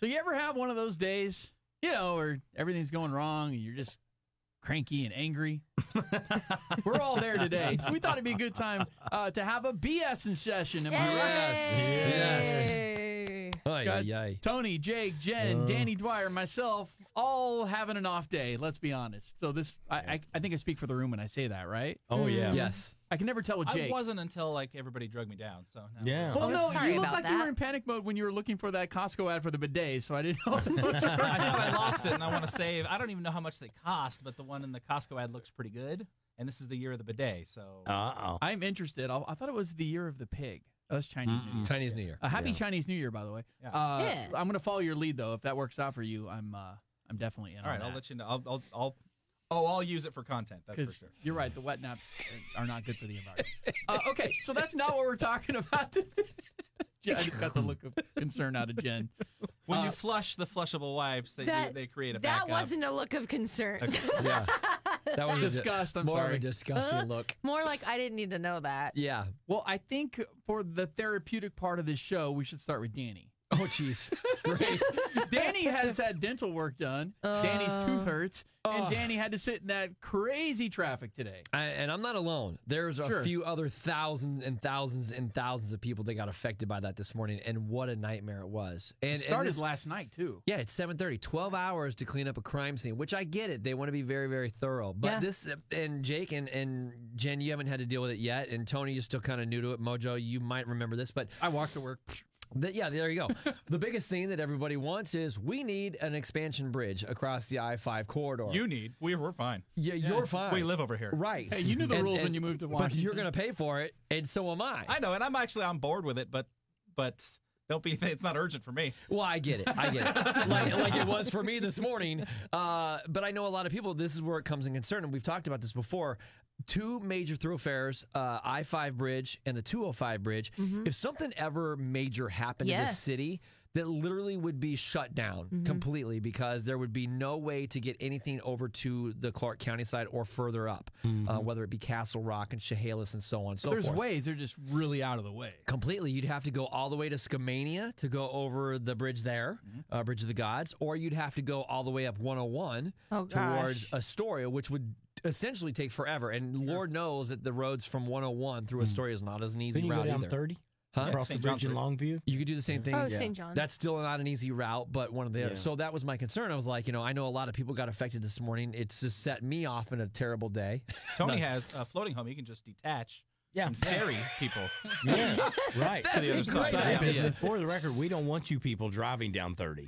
So you ever have one of those days, where everything's going wrong and you're just cranky and angry? We're all there today. So we thought it'd be a good time to have a BS session. Am I right? Yes. Tony, Jake, Jen, Danny Dwyer, myself, all having an off day. Let's be honest. So I think I speak for the room when I say that, right? Oh, yeah. Yes. I can never tell with Jake. I wasn't until everybody drug me down. So no. Yeah. Well, no, sorry you look about like that. you were in panic mode when you were looking for that Costco ad for the bidet, so I didn't know. I thought I lost it, and I want to save. I don't even know how much they cost, but the one in the Costco ad looks pretty good. And this is the year of the bidet, so I'm interested. I thought it was the year of the pig. Oh, that's Chinese New Year. Chinese New Year. Happy Chinese New Year, by the way. Yeah. I'm going to follow your lead, though. If that works out for you, I'm definitely in. All right, on that. I'll let you know. I'll use it for content. That's for sure. You're right. The wet naps are not good for the environment. Okay, so that's not what we're talking about today. I just got the look of concern out of Jen. When you flush the flushable wipes, they create a backup. That wasn't a look of concern. Okay. Yeah. That was Disgust. I'm more sorry. of a disgusting look. More like I didn't need to know that. Yeah. Well, I think for the therapeutic part of this show, we should start with Danny. Oh, jeez. Great. Danny has had dental work done. Danny's tooth hurts. And Danny had to sit in that crazy traffic today. And I'm not alone. There's a few other thousands and thousands and thousands of people that got affected by that this morning, and what a nightmare it was. And It started last night, too. Yeah, it's 7:30, 12 hours to clean up a crime scene, which I get it. They want to be very, very thorough. But this, and Jake and Jen, you haven't had to deal with it yet, and Tony, you're still kind of new to it. Mojo, you might remember this, but I walked to work. Yeah, there you go. The biggest thing that everybody wants is we need an expansion bridge across the I-5 corridor. We're fine. Yeah, you're fine. We live over here. Right. Hey, you knew the rules when you moved to Washington. But you're going to pay for it, and so am I. I know, and I'm actually on board with it, but don't be. It's not urgent for me. Well, I get it. like it was for me this morning. But I know a lot of people, this is where it comes in concern, and we've talked about this before. Two major thoroughfares, I-5 bridge and the 205 bridge. If something ever major happened in this city, that literally would be shut down completely because there would be no way to get anything over to the Clark County side or further up, whether it be Castle Rock and Chehalis and so on and so forth. There's ways. They're just really out of the way. Completely. You'd have to go all the way to Skamania to go over the bridge there, Bridge of the Gods, or you'd have to go all the way up 101 towards Astoria, which would essentially take forever. And Lord knows that the roads from 101 through Astoria is not as an easy route either. Then you go down 30? Across the bridge in Longview? You could do the same thing. Oh, St. John. That's still not an easy route, but one of the other. So that was my concern. I was like, I know a lot of people got affected this morning. It's just set me off in a terrible day. Tony has a floating home. You can just detach. Yeah. And ferry people. Yeah, right. To the other side. Yeah. For the record, we don't want you people driving down 30.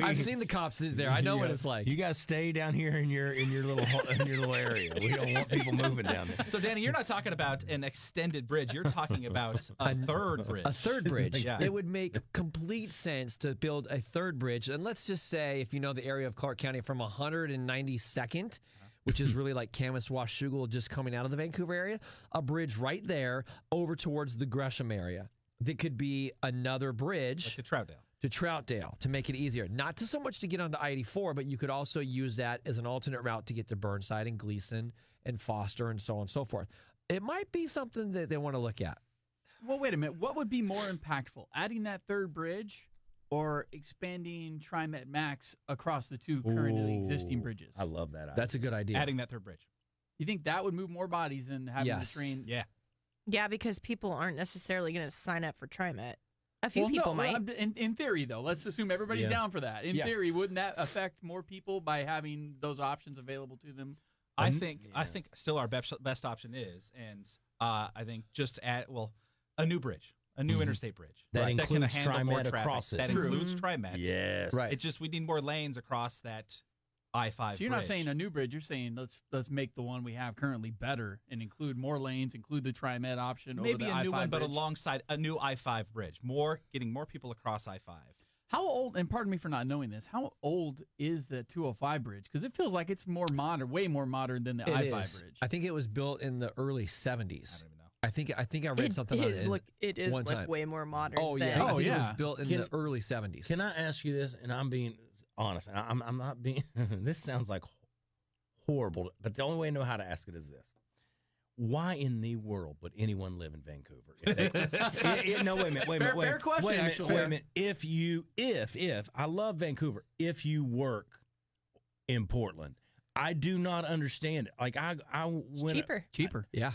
I've seen the cops there. I know what it's like. You guys stay down here in your little area. We don't want people moving down there. So, Danny, you're not talking about an extended bridge. You're talking about a third bridge. A third bridge. Yeah. It would make complete sense to build a third bridge. And let's just say, if you know the area of Clark County, from 192nd, which is really like Camas Washougal just coming out of the Vancouver area, a bridge right there over towards the Gresham area. That could be another bridge. Like to Troutdale. To Troutdale to make it easier. Not to so much to get onto I-84, but you could also use that as an alternate route to get to Burnside and Gleason and Foster and so on and so forth. It might be something that they want to look at. Well, wait a minute. What would be more impactful? Adding that third bridge or expanding TriMet Max across the two currently existing bridges? I love that idea. That's a good idea. Adding that third bridge. You think that would move more bodies than having the train? Yeah. Yeah, because people aren't necessarily going to sign up for TriMet. A few people might. In theory, though, let's assume everybody's down for that. In theory, wouldn't that affect more people by having those options available to them? I think still our best option is, and I think just add a new bridge. A new interstate bridge that includes can handle more TriMet traffic. across it. That includes TriMet. Yes, right. It's just we need more lanes across that I-5. So you're not saying a new bridge. You're saying let's make the one we have currently better and include more lanes, include the TriMet option. Maybe over the a new I-5 one, bridge. but alongside a new I-5 bridge. Getting more people across I-5. How old? And pardon me for not knowing this. How old is the 205 bridge? Because it feels like it's more modern, way more modern than the I-5 bridge. I think it was built in the early 70s. I don't even know. I think I read something on it. It is way more modern. Oh yeah, I think it was built in the early 70s. Can I ask you this? And I'm being honest. I'm not being. This sounds like horrible, but the only way I know how to ask it is this: why in the world would anyone live in Vancouver? No, wait a minute. Fair question, wait a minute, actually. Wait a minute. If I love Vancouver, if you work in Portland, I do not understand it. Like I went Cheaper. Yeah.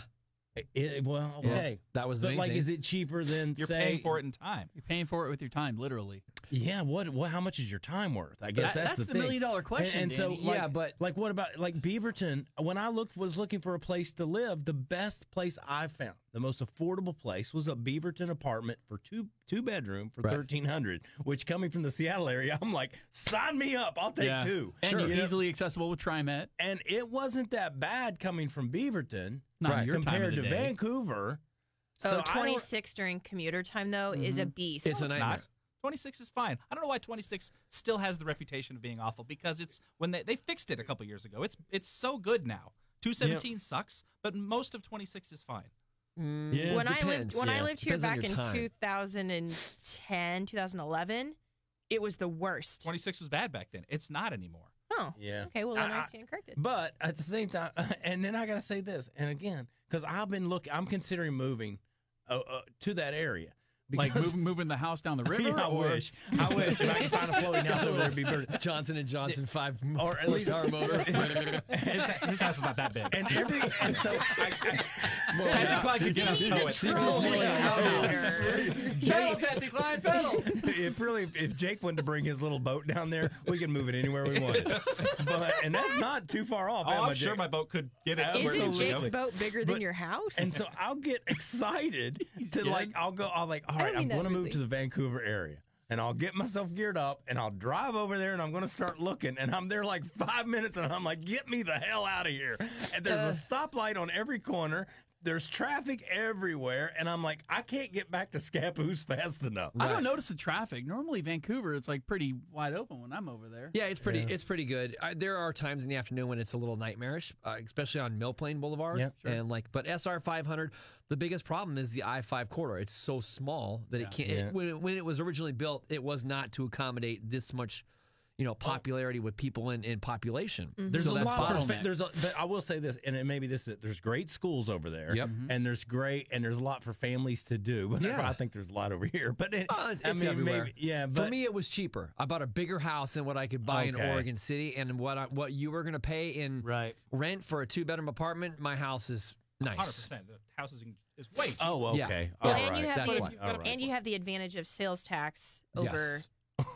well, okay. That was the But main like, thing. is it cheaper than You're say? paying for it in time. You're paying for it with your time, literally. Yeah. What? How much is your time worth? I guess that's the the thing. $1 million question. And so, Danny. like, Yeah, but- like, what about like Beaverton? When I was looking for a place to live, the best place I found, the most affordable place, was a Beaverton apartment for two bedroom for Right. $1,300. Which, coming from the Seattle area, I'm like, sign me up. I'll take two. And You know? easily accessible with TriMet. And it wasn't that bad coming from Beaverton Not in your time compared of to the day. Vancouver. So So I don't- 26 during commuter time, though, is a beast. It's a It's nightmare. not. 26 is fine. I don't know why 26 still has the reputation of being awful, because it's when they fixed it a couple years ago. It's so good now. 217 sucks, but most of 26 is fine. Yeah, when depends. I lived here Depends on back your in time. 2010, 2011, it was the worst. 26 was bad back then. It's not anymore. Oh, Yeah. okay. Well, then I stand corrected. But at the same time, and then I gotta say this, and again, because I'm considering moving to that area. Like Because- moving the house down the river? Yeah, I or? wish. If I can find a floating house over there, it'd be better. Johnson & Johnson 5 Or at least- horsepower motor. His house is not that big. And so Patsy Clyde could get up to it. Pedal, Patsy Clyde, pedal. if Jake wanted to bring his little boat down there, we can move it anywhere we want. And that's not too far off. Oh, am I, I'm sure Jake? my boat could get it. Isn't Absolutely. Jake's boat bigger than But- your house? And so I'll get excited to I'm like, all I right, don't I'm mean that going to move rudely. to the Vancouver area. And I'll get myself geared up and I'll drive over there and I'm going to start looking. And I'm there like 5 minutes and I'm like, get me the hell out of here. And there's a stoplight on every corner. There's traffic everywhere. And I'm like, I can't get back to Scappoose fast enough. I don't notice the traffic. Normally, Vancouver, it's like pretty wide open when I'm over there. Yeah, it's pretty good. There are times in the afternoon when it's a little nightmarish, especially on Mill Plain Boulevard. Yeah, sure. And but SR 500, the biggest problem is the I-5 corridor. It's so small that it can't. Yeah. When it was originally built, it was not to accommodate this much, popularity with people in population. There's So a that's lot. bottleneck. But I will say this, and maybe there's great schools over there. Yep. And there's a lot for families to do. But Yeah. I think there's a lot over here. But It's everywhere. But For me, it was cheaper. I bought a bigger house than what I could buy in Okay. Oregon City, and what you were going to pay in right. rent for a 2-bedroom apartment. My house is nice. 100%. The house is way cheaper. Oh, Yeah. okay. Well, All and right. you have That's the why. All right. and you have the advantage of sales tax over. Yes.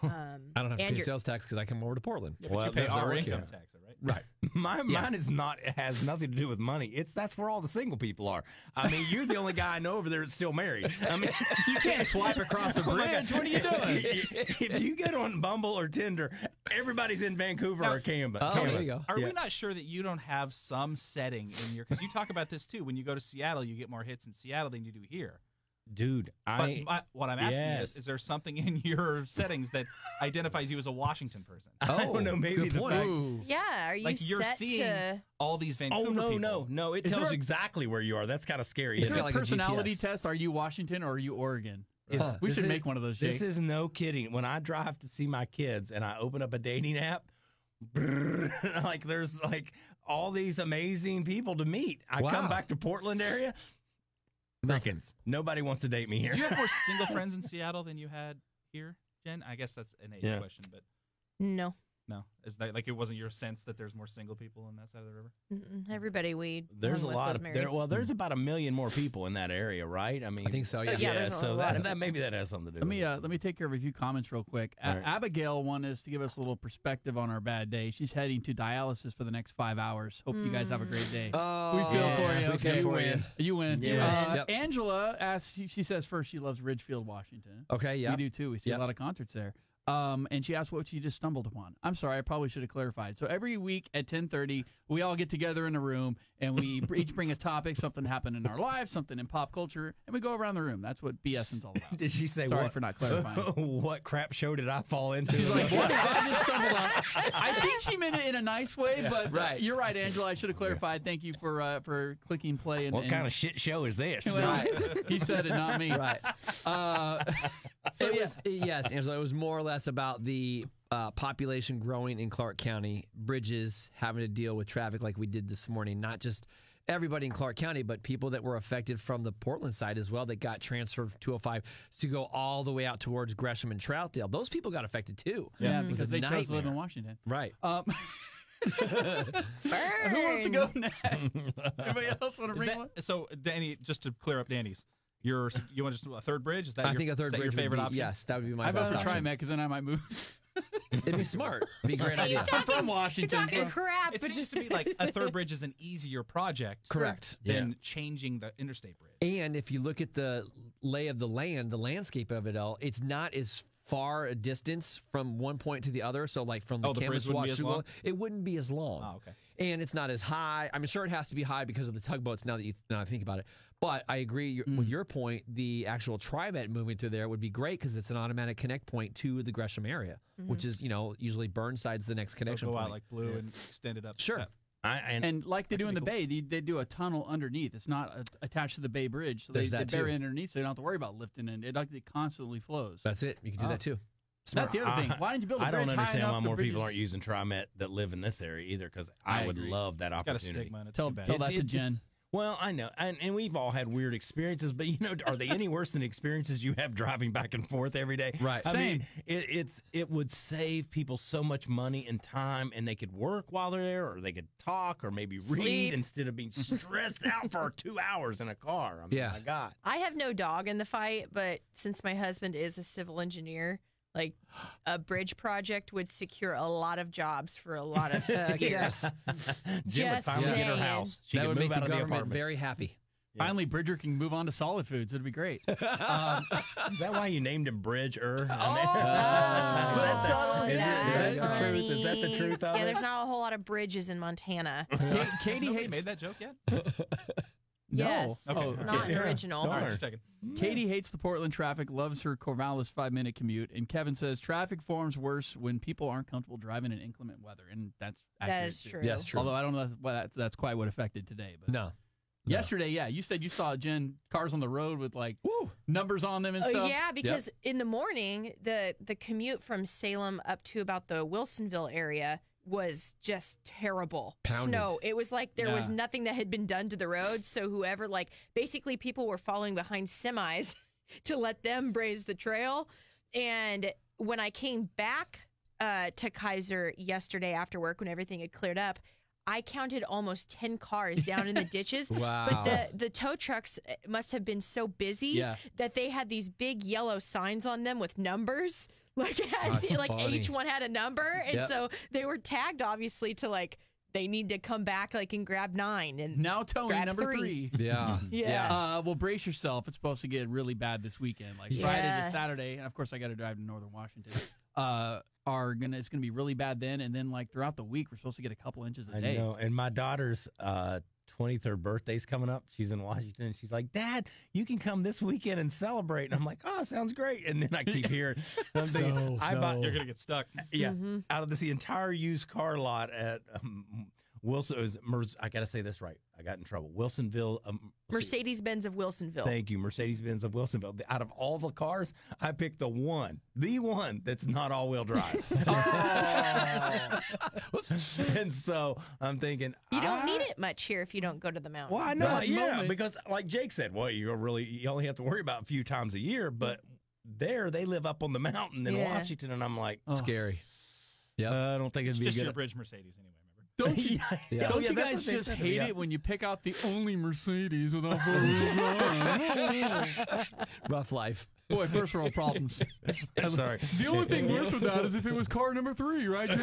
I don't have to and pay your- sales tax because I come over to Portland. Yeah, but Well, you pay that's our our income income. tax, right? Right. Mine is not. It has nothing to do with money. That's where all the single people are. I mean, you're the only guy I know over there that's still married. I mean, You can't swipe across a bridge. What are you doing? if you get on Bumble or Tinder, everybody's in Vancouver or Canvas. Oh, there you go. Are we not sure that you don't have some setting in your? Because you talk about this too. When you go to Seattle, you get more hits in Seattle than you do here. Dude, What I'm asking yes. is there something in your settings that identifies you as a Washington person? I don't know. Maybe good the point. fact. Ooh. Yeah, are you Like you're set seeing to? all these Vancouver Oh people. no! It Is tells there- exactly where you are. That's kind of scary. Is It's isn't there it? a got like a personality GPS. test? Are you Washington or are you Oregon? It's- We this should is- make one of those, This Jake. is no kidding. When I drive to see my kids and I open up a dating app, brrr, like there's like all these amazing people to meet. I Wow. come back to Portland area, crickets. Nobody wants to date me here. Do you have more single friends in Seattle than you had here, Jen? I guess that's an age Yeah. question, but No, no, is that like it wasn't your sense that there's more single people on that side of the river? everybody we There's a hung with lot was of married. there's about 1 million more people in that area, right? I mean, I think so. Yeah. yeah, there's a so lot that, of that maybe that has something to do. Let me take care of a few comments real quick. All right. Abigail wanted us to give us a little perspective on our bad day. She's heading to dialysis for the next 5 hours. Hope you guys have a great day. Oh, We feel for you. We Okay. feel for you. You win. Yeah. Yep. Angela asks. She says first she loves Ridgefield, Washington. Okay. Yeah. We do too. We see Yep. a lot of concerts there. And she asked what she just stumbled upon. I'm sorry, I probably should have clarified. So every week at 10:30, we all get together in a room and we each bring a topic, something happened in our lives, something in pop culture, and we go around the room. That's what BSing's all about. Did she say Sorry what? for not clarifying. What crap show did I fall into? She's like, what did I just stumbled on? I think she meant it in a nice way, but Right. you're right, Angela. I should have clarified. Thank you for clicking play. And, What kind of shit show is this? Well, he said it, not me. Right. So It yeah. was, yes, Angela, it was more or less about the population growing in Clark County, bridges, having to deal with traffic like we did this morning, not just everybody in Clark County, but people that were affected from the Portland side as well that got transferred from 205 to go all the way out towards Gresham and Troutdale. Those people got affected too. Yeah, It was because a they chose to live in nightmare. Washington. Right. Who wants to go next? Anybody else want to bring one? So, Danny, just to clear up Danny's, you want just a third bridge? Is that I think a third is that bridge your favorite would be, option? yes, that would be my I'd best rather try option. Met because then I might move. It'd be smart. It'd be a great See, idea. I'm from Washington. You're talking so- crap. It seems to me like a third bridge is an easier project Correct. than changing the interstate bridge. And if you look at the lay of the land, the landscape of it all, it's not as far a distance from one point to the other. So, like from the the bridge canvas wouldn't be wash as to long? it wouldn't be as long. Oh, okay. And it's not as high. I'm sure it has to be high because of the tugboats. Now that I think about it, but I agree with your point. The actual TriMet moving through there would be great because it's an automatic connect point to the Gresham area, which is usually Burnside's the next connection So go point. out like blue and extend it up. Sure. Yeah. And like they do in the cool. bay, they do a tunnel underneath. It's not attached to the bay bridge. So There's they that bury too. it underneath so you don't have to worry about lifting it. It constantly flows. That's it. You can do that too. That's the other thing. Why didn't you build a I bridge don't high understand enough why to more people bridges- aren't using TriMet that live in this area either, because I would agree. love that It's got a opportunity. stigma and it's Tell too bad. that to It- Jen. Well, I know, and we've all had weird experiences, but are they any worse than experiences you have driving back and forth every day? Right. I mean, Same. it would save people so much money and time, and they could work while they're there, or they could talk, or maybe read Sleep. instead of being stressed out for 2 hours in a car. I mean, Yeah. my God. I have no dog in the fight, but since my husband is a civil engineer, like a bridge project would secure a lot of jobs for a lot of years. Yes. Jim would Just finally get her saying. house. She that could would move make out the of the government apartment. very happy. Finally, Bridger can move on to solid foods. It'd be great. Is that why you named him Bridger? that's subtle. Is That's that the truth? Is that the funny. truth of Yeah, it? there's not a whole lot of bridges in Montana. Has Katie nobody hates made that joke yet? No. Yes, Oh, it's not yeah. original. Darn. All right, just checking. Katie hates the Portland traffic, loves her Corvallis 5-minute commute, and Kevin says traffic forms worse when people aren't comfortable driving in inclement weather, and that's That accurate is too. true. Yeah, that's true. Although I don't know that's quite what affected today. But No. yesterday, yeah, you said you saw Jen cars on the road with like Woo. numbers on them and Oh stuff. yeah, because in the morning, the commute from Salem up to about the Wilsonville area was just terrible. Pounded. Snow. It was like there was Yeah. nothing that had been done to the road. So whoever, like, basically people were following behind semis to let them braze the trail. And when I came back to Kaiser yesterday after work, when everything had cleared up, I counted almost 10 cars down in the ditches. Wow. But the tow trucks must have been so busy Yeah. that they had these big yellow signs on them with numbers. Like, That's like funny. each one had a number. And Yep. so they were tagged, obviously, to like, they need to come back like and grab 9. And Now towing Grab number 3. 3. Yeah. Yeah. Well, brace yourself. It's supposed to get really bad this weekend. Like Yeah. Friday to Saturday, and of course I got to drive to Northern Washington. It's gonna be really bad then, and then like throughout the week we're supposed to get a couple inches a I day. know. And my daughter's 23rd birthday's coming up. She's in Washington. And she's like, Dad, you can come this weekend and celebrate. And I'm like, oh, sounds great. And then I keep hearing, I'm thinking, I bought, You're gonna get stuck. yeah, out of the entire used car lot at Wilson. I got to say this right. I got in trouble. Wilsonville. Mercedes-Benz of Wilsonville. Thank you, Mercedes-Benz of Wilsonville. Out of all the cars, I picked the one that's not all-wheel drive. Whoops. And so I'm thinking, You don't need it much here if you don't go to the mountain. Well, I know, That yeah, moment. because like Jake said, well, you only have to worry about a few times a year, but there they live up on the mountain in Yeah. Washington, and I'm like, Oh. Scary. Yep. I don't think it'd It's be just a your good. bridge Mercedes anyway. Remember? Don't you? Yeah. Don't you that's guys what they just said to hate me, yeah. it when you pick out the only Mercedes without 4-wheel drive? Rough life. Boy, first world problems. Sorry. The only thing worse with that is if it was car number 3, right, Jen?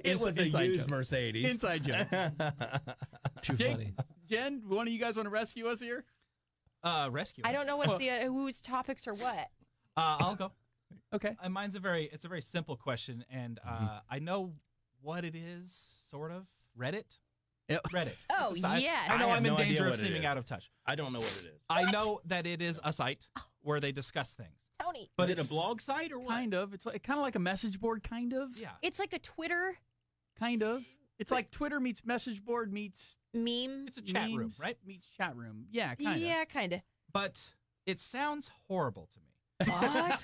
It was a Inside used joke. Mercedes. Inside joke. Too Jake? funny. Jen, one of you guys want to rescue us here? Rescue. I us. don't know what whose topics are what. I'll go. Okay. Mine's a very simple question, and I know what it is, sort of. Reddit. Yep. Reddit. Oh, It's a site. yes. I know I have I'm in no idea danger of what it seeming is. out of touch. I don't know what it is. I know that it is a site where they discuss things. Tony. But Is it a it's- blog site or what? Kind of. It's like, kind of like a message board, kind of. Yeah. It's like a Twitter Kind of. It's like Twitter meets message board meets meme. It's a chat room, memes right? Meets chat room. Yeah, kind of. Yeah, kind of. But it sounds horrible to me. What?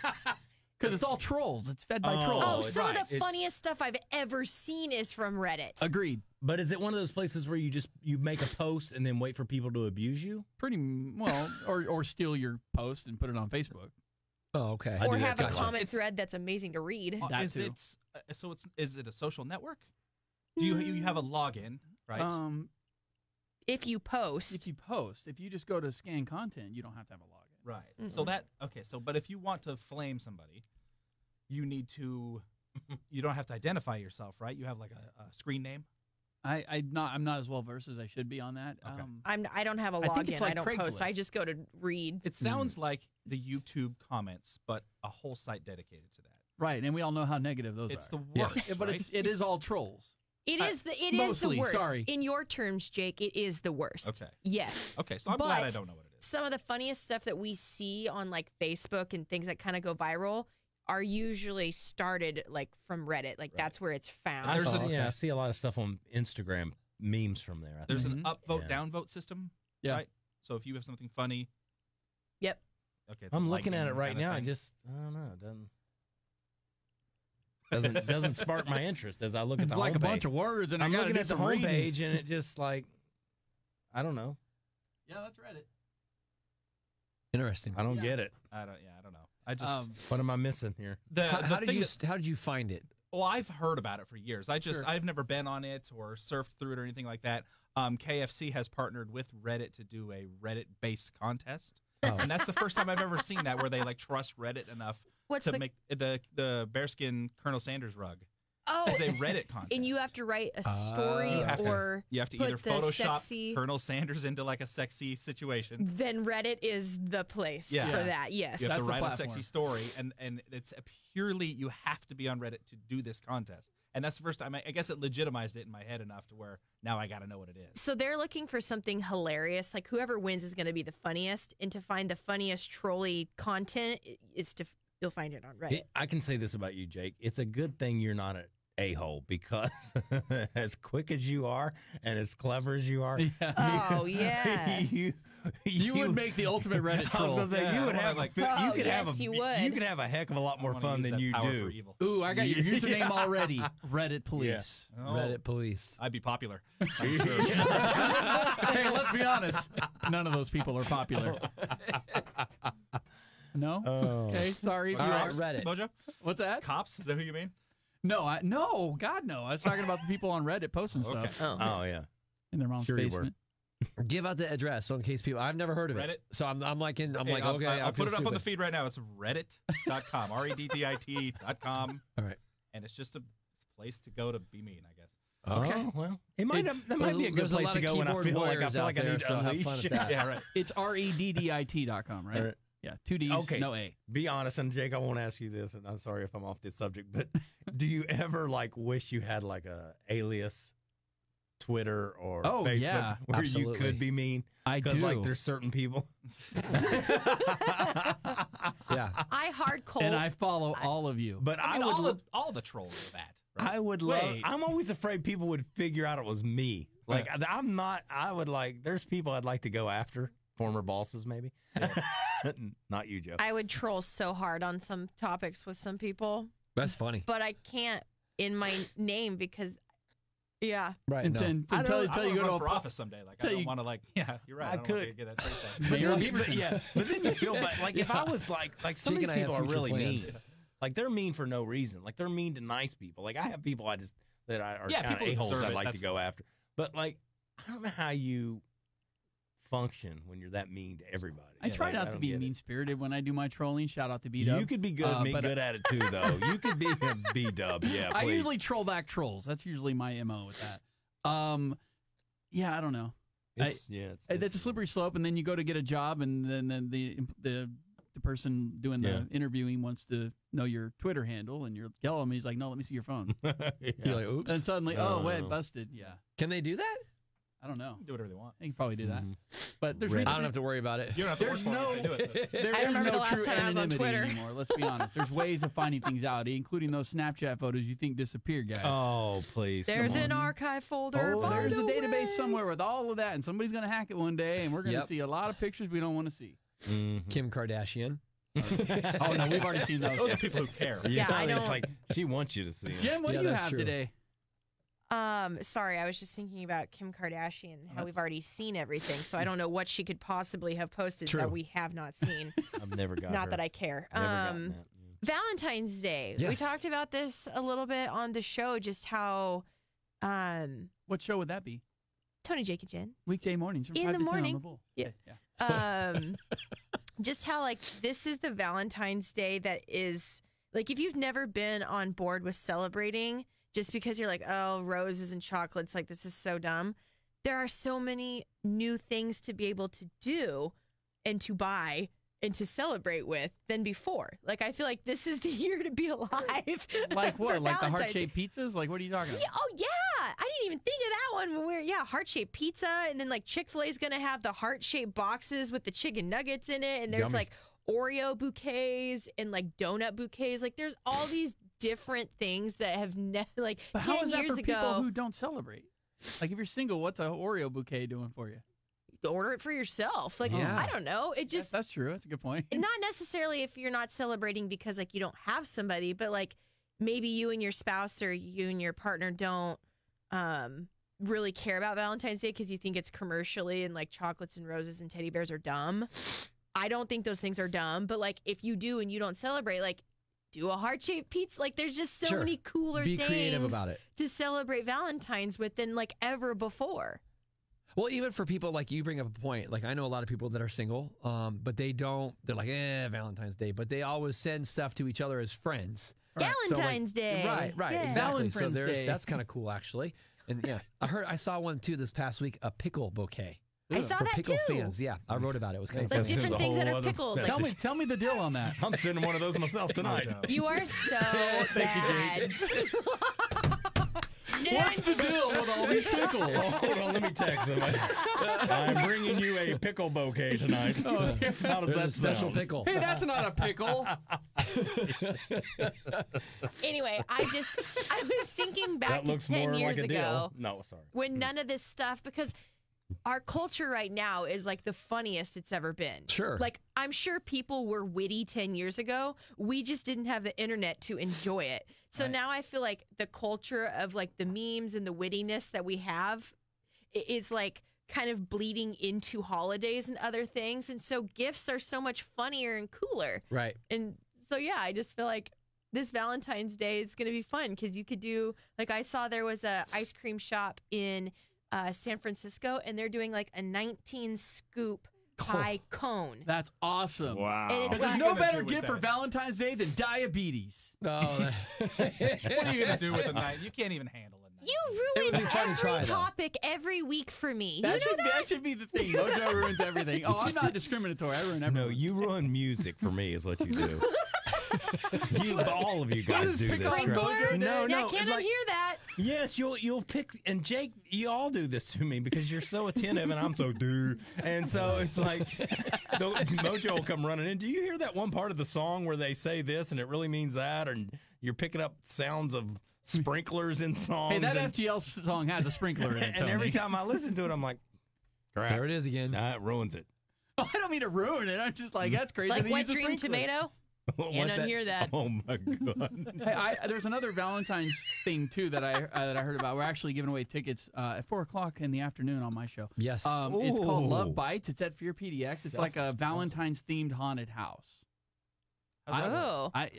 Because it's all trolls. It's fed by Oh, trolls. Oh, it's some right. of the funniest stuff I've ever seen is from Reddit. Agreed. But is it one of those places where you make a post and then wait for people to abuse you? Well, or steal your post and put it on Facebook. Oh, okay. I Or do that have a too. comment thread that's amazing to read. That Is too. is it a social network? Do you have a login, right? If you post, If you just go to scan content, you don't have to have a login. Right. So but if you want to flame somebody, you need to. You don't have to identify yourself, right? You have like a screen name. I'm not as well versed as I should be on that. Okay. I don't have a I think it's login. like I don't post. I Craigslist. just go to read. It sounds like the YouTube comments, but a whole site dedicated to that. Right, and we all know how negative those It's are. the Yeah. worst, But right? it is all trolls. It is the mostly, worst. sorry. In your terms, Jake, it is the worst. Okay. Yes. Okay, so I'm glad I But don't know what it is. Some of the funniest stuff that we see on like Facebook and things that kind of go viral are usually started like from Reddit. Like that's where it's found. I There's see a lot of stuff on Instagram memes from there. I There's think. an upvote, Yeah. downvote system, Yeah. right? So if you have something funny, Yep. okay. it's a I'm looking at liking it right kinda now. thing. I don't know. It doesn't spark my interest as I look at It's the like a homepage. bunch of words, and I'm I got to looking do at the some reading. homepage, and it just like, I don't know. Yeah, that's Reddit. Interesting. I don't get it. I don't know. I just What am I missing here? How did thing you that- how did you find it? Well, I've heard about it for years. Sure. I've never been on it or surfed through it or anything like that. KFC has partnered with Reddit to do a Reddit-based contest, Oh. and that's the first time I've ever seen that where they like trust Reddit enough What's to the make the bearskin Colonel Sanders rug oh? as a Reddit contest. And you have to write a story You have to- or You have to put either the Photoshop sexy- Colonel Sanders into like a sexy situation. then Reddit is the place Yeah. for Yeah. that. Yes. You have That's to the write a platform. sexy story, and it's purely you have to be on Reddit to do this contest. And that's the first time I guess it legitimized it in my head enough to where now I got to know what it is. So they're looking for something hilarious. Like whoever wins is going to be the funniest, and to find the funniest trolly content is you'll find it on Reddit. I can say this about you, Jake. It's a good thing you're not an a-hole because as quick as you are and as clever as you are, Yeah. Oh yeah. You would make the ultimate Reddit I was troll. gonna say Yeah, you I would wanna, have like- you Oh, could have yes, a you would. you could have a heck of a lot more I wanna fun use than that you power for do. evil. Ooh, I got your Yeah. username already. Reddit police. Oh, Reddit police. I'd be popular. Hey, let's be honest. None of those people are popular. No? Oh. Okay, sorry. All You're right, right. Reddit. Mojo? What's that? Cops? Is that who you mean? No, no, God, no. I was talking about the people on Reddit posting Okay. stuff Oh yeah. in their mom's Sure you were. basement. Give out the address so in case people. I've never heard of Reddit? it. So I'm like I'll I put feel it up on the stupid. feed right now. It's reddit.com, reddit.com. All right. And it's just a place to go to be mean, I guess. Okay. Oh, well, it might It's- that might be a good There's a place lot to of go when I keyboard feel like warriors I out need there, to so have fun unleash. at that. Yeah, right. It's reddit.com, right? Right. Yeah, 2 D's, Okay. no A. Be honest, and Jake, I won't ask you this, and I'm sorry if I'm off this subject, but do you ever like wish you had like a alias Twitter or Oh, Facebook yeah, where you absolutely. could be mean? I do. Because like there's certain people. Yeah. I hard cold. and I follow all of you. But I I mean, would all the trolls are that. Right? I would love. Wait. I'm always afraid people would figure out it was me. Like I'm not. I would like. There's people I'd like to go after. Former bosses, maybe. Not you, Joe. I would troll so hard on some topics with some people, That's funny. but I can't in my name because, yeah. Right. And no. until I you wanna go to run a for office someday. Like I tell don't you- want to like. Yeah, you're right. I I don't wanna could. get that trade thing. But Mayor then, but then you feel bad. Like if I was like some of Jake these and I have people are future really plans. mean. Like they're mean for no reason. Like they're mean to nice people. Like I have people are Yeah, kind of people who a-holes deserve I'd it, like to that's go fine. after. But like I don't know how you function when you're that mean to everybody. I try Like, not don't to be get it. mean spirited when I do my trolling. Shout out to B-Dub. You could be good, but good at it too, though. You could be a B-dub, yeah. I Please. usually troll back trolls. That's usually my MO with that. Yeah, I don't know. it's That's a slippery slope, and then you go to get a job, and then the person doing the interviewing wants to know your Twitter handle, and you're yelling him. He's like, "No, let me see your phone." yeah. You're like, oops. And suddenly, No, oh wait, no. busted. Yeah, Can they do that? I don't know. Do whatever they want. They can probably do that, Mhm. but there's Reddit. I don't have to worry about it. You don't have to work There's for them if they do it. but- there I is remember no the last true time I was on anonymity Twitter. anymore. Let's be honest. There's ways of finding things out, including those Snapchat photos you think disappeared, guys. Oh, please. come There's on. an archive folder. Oh, by there's a the database way. somewhere with all of that, and somebody's going to hack it one day, and we're going to Yep. see a lot of pictures we don't want to see. Mhm. Kim Kardashian. Oh no, we've already seen those. Those are people who care. Yeah, I It's don't- like she wants you to see. it. Jim, what Yeah, do you that's have true. today? Sorry, I was just thinking about Kim Kardashian, how we've already seen everything, so I don't know what she could possibly have posted True. that we have not seen. I've never got. Not her. that I care. Never gotten that. Valentine's Day. We Yes. talked about this a little bit on the show, just how What show would that be? Tony, Jake, and Jen. Weekday mornings from In 5 the to 10 on morning. the Bull. Yeah. Okay, yeah. Just how like this is the Valentine's Day that is like if you've never been on board with celebrating just because you're like, oh, roses and chocolates, like this is so dumb. There are so many new things to be able to do and to buy and to celebrate with than before. Like I feel like this is the year to be alive. Like for what? Like the Valentine's heart-shaped pizzas? Like what are you talking about? Yeah, oh yeah. I didn't even think of that one. When we're heart-shaped pizza, and then like Chick-fil-A is gonna have the heart-shaped boxes with the chicken nuggets in it, and there's Yummy. like Oreo bouquets and like donut bouquets. Like there's all these different things that have like But 10 how is that years for ago. people who don't celebrate? Like if you're single, what's a Oreo bouquet doing for you? Order it for yourself. Like Yeah. I don't know. It just That's true. That's a good point. not necessarily if you're not celebrating because like you don't have somebody, but like maybe you and your spouse or you and your partner don't really care about Valentine's Day because you think it's commercially and like chocolates and roses and teddy bears are dumb. I don't think those things are dumb, but like if you do and you don't celebrate, like do a heart-shaped pizza. Like there's just so Sure. many cooler Be things creative about it. to celebrate Valentine's with than like ever before. Well, even for people like you bring up a point. Like I know a lot of people that are single, but they don't. They're like, Valentine's Day, but they always send stuff to each other as friends. Valentine's Day. Right, Yeah. exactly. So Valentine's Day. that's kind of cool, actually. And yeah, I saw one too this past week, a pickle bouquet. I saw for that pickle too. fans. Yeah, I wrote about it. It was kind of Like That's funny. just different a things that whole are other pickled. Like, message. Tell me the deal on that. I'm sending one of those myself tonight. Mojo. you are so bad. What's the deal with all these pickles? Hold on, let me text him. I'm bringing you a pickle bouquet tonight. How does There's that a special sound? pickle. Hey, that's not a pickle. Anyway, I was thinking back That to looks 10 more years like a ago deal. No, sorry. when none of this stuff, because our culture right now is like the funniest it's ever been. Sure. Like, I'm sure people were witty 10 years ago. We just didn't have the internet to enjoy it. So now I feel like the culture of like the memes and the wittiness that we have is like kind of bleeding into holidays and other things. And so gifts are so much funnier and cooler. Right. And so, yeah, I just feel like this Valentine's Day is going to be fun because you could do, like, I saw there was a ice cream shop in San Francisco, and they're doing like a 19 scoop pie cone. That's awesome. Wow. And it's There's got- no gonna better do with gift for that? Valentine's Day than diabetes. Oh, What are you gonna do with a night? You can't even handle a night. You would ruin be fun to every try, though. topic every week for me. You know That should be the thing. Mojo ruins everything. Oh, I'm not discriminatory. I ruin everything. No, you ruin music for me, is what you do. All of you guys do this. crap. Sprinkler? No, Yeah, no. I can't like, unhear that. yes, you'll pick, and Jake, you all do this to me because you're so attentive, and I'm so dude, and so it's like Mojo will come running in. Do you hear that one part of the song where they say this and it really means that, and you're picking up sounds of sprinklers in songs? Hey, that and, FGL song has a sprinkler in it. and every Tony. time I listen to it, I'm like, crap, there it is again. nah, it ruins it. Oh, I don't mean to ruin it. I'm just like, that's crazy. Like They Wet use a Dream sprinkler. Tomato. What's Can't unhear that. Oh my god. Hey, there's another Valentine's thing too that I heard about. We're actually giving away tickets at 4:00 in the afternoon on my show. Yes. It's called Ooh. Love Bites. It's at Fear PDX. It's like a Valentine's themed haunted house. How's that work? Oh. I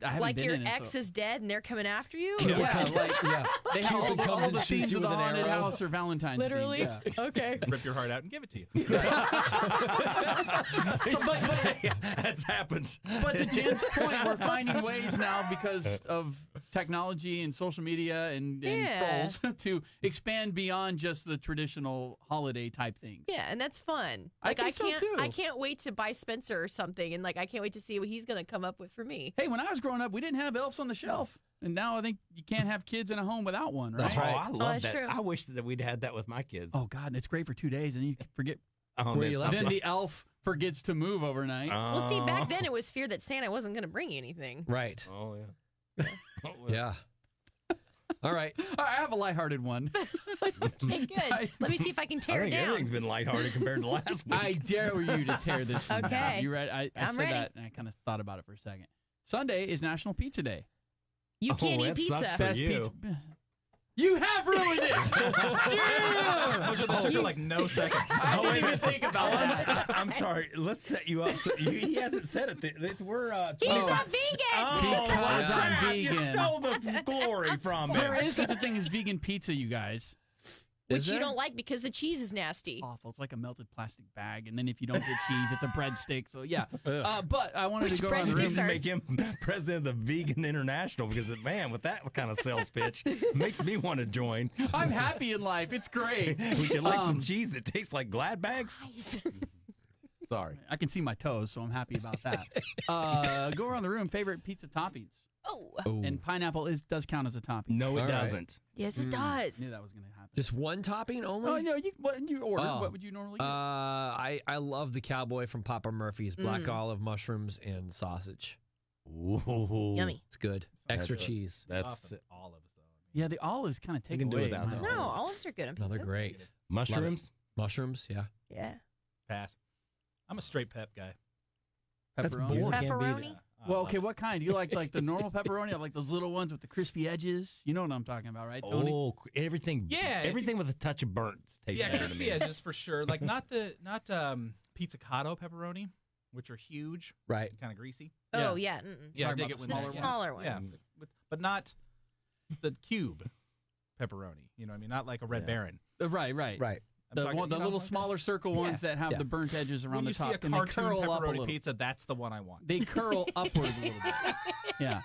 haven't Like been your in it. ex so- is dead and they're coming after you? Yeah, Or what? yeah. They have Cupid comes all and the shoots themes you of the with an haunted arrow. house or Valentine's. Literally? Themed, yeah. Okay. Rip your heart out and give it to you. So, but That's happened. But to Jen's point, we're finding ways now because of technology and social media and Yeah. trolls to expand beyond just the traditional holiday type things. Yeah, and that's fun. I Like think so, too. I can't wait to buy Spencer or something, and like I can't wait to see what he's gonna come up with for me. Hey, when I was growing up, we didn't have elves on the shelf. And now I think you can't have kids in a home without one, right? That's right. Oh, I love that's that. true. I wish that we'd had that with my kids. Oh, God, and it's great for 2 days, and you forget. Oh, Where you that's- left Then the elf forgets to move overnight. Well, see, back then it was fear that Santa wasn't gonna bring you anything. Right. Oh yeah. Oh, well. Yeah. All right. I have a lighthearted one. Okay, good. Let me see if I can I tear it think down. everything's been lighthearted compared to last week. I dare you to tear this one down. Okay. You ready? I I'm said ready. that, and I kind of thought about it for a second. Sunday is National Pizza Day. You can't eat that pizza. sucks for Best you. pizza. You have ruined it. Mojo, that took you like no seconds. I Oh, didn't wait. even think about that. I'm sorry. Let's set you up. So he hasn't said it. We're He's Oh. not vegan. Because I'm crap, You vegan. stole the glory from There him. is such a thing as vegan pizza, you guys. Which Is you there? don't like because the cheese is nasty. Awful. It's like a melted plastic bag, and then if you don't get cheese, it's a breadstick. So yeah. Ugh. But I wanted Which to go around the breadsticks room. Reason to are- make him president of the Vegan International because, man, with that kind of sales pitch, makes me want to join. I'm happy in life. It's great. Would you like some cheese that tastes like Glad bags? Right. Sorry. I can see my toes, so I'm happy about that. Go around the room. Favorite pizza toppings, Oh, Ooh. and pineapple does count as a topping. No, it All right. doesn't. yes, it does. Knew that was going to happen. Just one topping only? Oh no, you order. Oh. What would you normally get? I love the cowboy from Papa Murphy's, black olive, mushrooms, and sausage. Ooh. Yummy. It's good. Extra That's- cheese. That's Often olives, though. Yeah, the olives kind of take can do away. without my them. No, olives. olives are good on No, pizza. they're great. mushrooms. Mushrooms, yeah. Yeah. Pass. I'm a straight pep guy. That's Pepperoni. boring. Can't beat Pepperoni. it. Well, okay, what kind? You like the normal pepperoni? I like those little ones with the crispy edges. You know what I'm talking about, right, Tony? Oh, everything. Yeah, if everything with a touch of burnt tastes Yeah, better to crispy me. edges for sure. Like not pizzicato pepperoni, which are huge, Right. kind of greasy. Oh, yeah. Mm-mm. Yeah, I Talking dig about it the when The smaller ones? smaller Yeah, ones. but not the cube pepperoni. You know what I mean? Not like a Red Yeah. Baron. Right. Right. I'm The talking, one, the you know, little like smaller circle Yeah. ones that have Yeah. the burnt edges around When the you see top, a and they cartoon curl up a pepperoni little. pizza, that's the one I want. They curl upward a little bit. Yeah.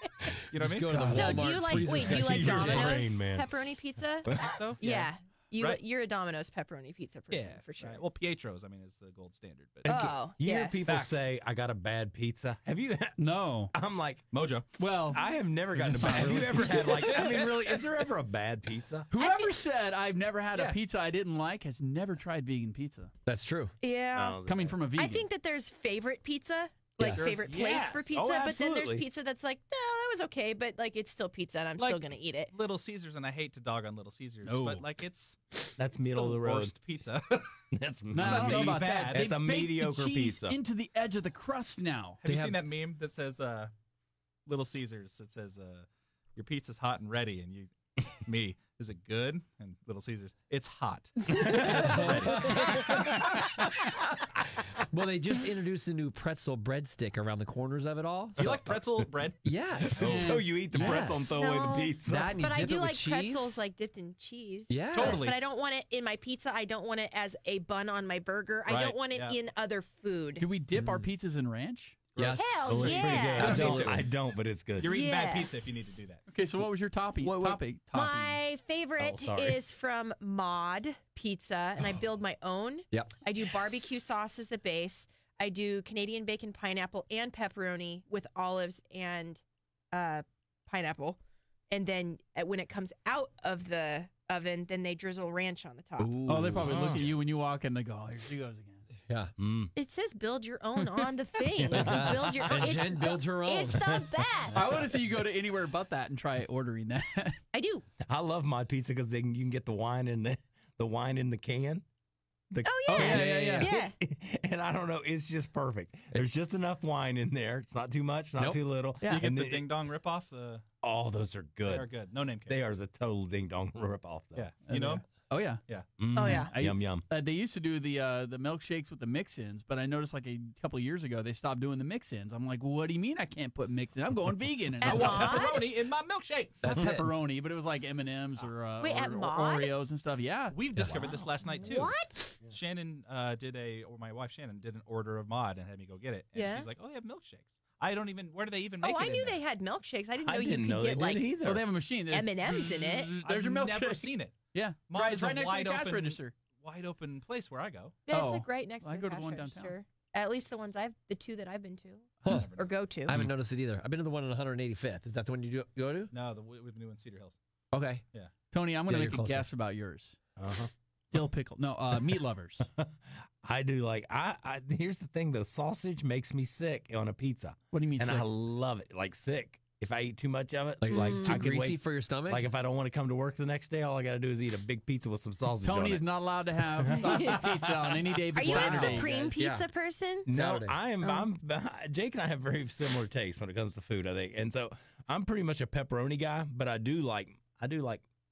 You know what I Just mean? go to the So Walmart do you like freezer wait? Do you like section. Your Domino's brain, man. pepperoni pizza? Think so? Yeah. Right. You're a Domino's pepperoni pizza person Yeah, for sure. right. Well, Pietro's, I mean, is the gold standard. But Oh, You hear yes. people Facts. say, "I got a bad pizza." Have you? No. I'm like, Mojo. Well, I have never gotten a bad. Have you ever had like? I mean, really, is there ever a bad pizza? whoever said I've never had a Yeah. pizza I didn't like has never tried vegan pizza. That's true. Yeah. Coming from a vegan. I think that there's favorite pizza, like Yes. favorite place Yes. for Oh, pizza, but then there's absolutely. pizza that's like, no, that was okay, but like it's still pizza and I'm Like- still gonna eat it. Little Caesars, and I hate to dog on Little Caesars, No. but like it's That's it's middle of the road. worst pizza. That's No, I not don't know saying about bad. that. It's They a bake mediocre the cheese pizza. into the edge of the crust now. Have you have- seen that meme that says Little Caesars? It says your pizza's hot and ready, and you, me, is it good? And Little Caesars, it's hot. Well, they just introduced a new pretzel breadstick around the corners of it all. Do you like pretzel bread? Yes. So you eat the pretzel and Yes. throw away the No. pizza. That and you But I dip do it with like cheese. pretzels like dipped in cheese. Yeah. Totally. But I don't want it in my pizza. I don't want it as a bun on my burger. I Right, don't want it yeah. in other food. Do we dip our pizzas in ranch? Yes. Hell Oh, it's yeah. pretty good. Absolutely. I don't, but it's good. You're eating bad Yes. pizza if you need to do that. Okay, so what was your topping? What- Topping. My favorite Oh, sorry. is from Mod Pizza, and I build my own. Yep. I do barbecue sauce as the base. I do Canadian bacon, pineapple, and pepperoni with olives and pineapple. And then when it comes out of the oven, then they drizzle ranch on the top. Oh, they probably look Oh. at you when you walk in. They go, "Oh, here she goes again." Yeah. Mm. It says build your own on the thing. You It can does. build your own. And It's Jen builds her own. It's the best. I want to see you go to anywhere but that and try ordering that. I do. I love my pizza because you can get the wine in the wine in the can. Oh, yeah. Oh, yeah. Yeah. And I don't know, it's just perfect. There's just enough wine in there. It's not too much, not Nope. too little. Yeah. Do you get And the then- ding dong ripoff? Oh, those are They are good. good. No name cake. They are a total ding dong rip off though. Yeah. Do you know? 'em? Oh yeah. Mm. Oh, yeah. Yum yum. They used to do the milkshakes with the mix-ins, but I noticed like a couple years ago they stopped doing the mix-ins. I'm like, what do you mean I can't put mix-in? I'm going vegan and At I I want want Mod? pepperoni in my milkshake. not That's it. pepperoni, but it was like M&Ms or, Wait, at or Mod? Oreos and stuff. Yeah. We've discovered this last night too. What? Shannon or my wife Shannon did an order of Mod and had me go get it. And Yeah. she's like, "Oh, they have milkshakes." I don't even. Where do they even make Oh, it? I in knew there? they had milkshakes. I didn't know I you didn't could know get they like did either. Oh, they have a machine. M&Ms in it. There's your I've milkshake. never seen it. Yeah. Mod Right, is right a next to wide the cash open- register. Wide open place where I go. Yeah, it's Oh. like right next I to go the to the cash one downtown. register. At least the two that I've been to Huh. or go to. I haven't noticed it either. I've been to the one on 185th. Is that the one you go to? No, we have new in Cedar Hills. Okay. Tony, I'm going Yeah, to you're make a closer. guess about yours. Uh-huh. Dill pickle. No, meat lovers. I do like I here's the thing though, sausage makes me sick on a pizza. What do you mean? And sick? I love it. Like sick. if I eat too much of it, Like, like it's too I could greasy wait. for your stomach? Like if I don't want to come to work the next day, all I got to do is eat a big pizza with some sausage on Tony it. is not allowed to have sausage pizza on any day Are but you a Saturday. supreme guys. pizza person? No, Saturday. I am. Jake and I have very similar tastes when it comes to food, I think, and so I'm pretty much a pepperoni guy. But I do like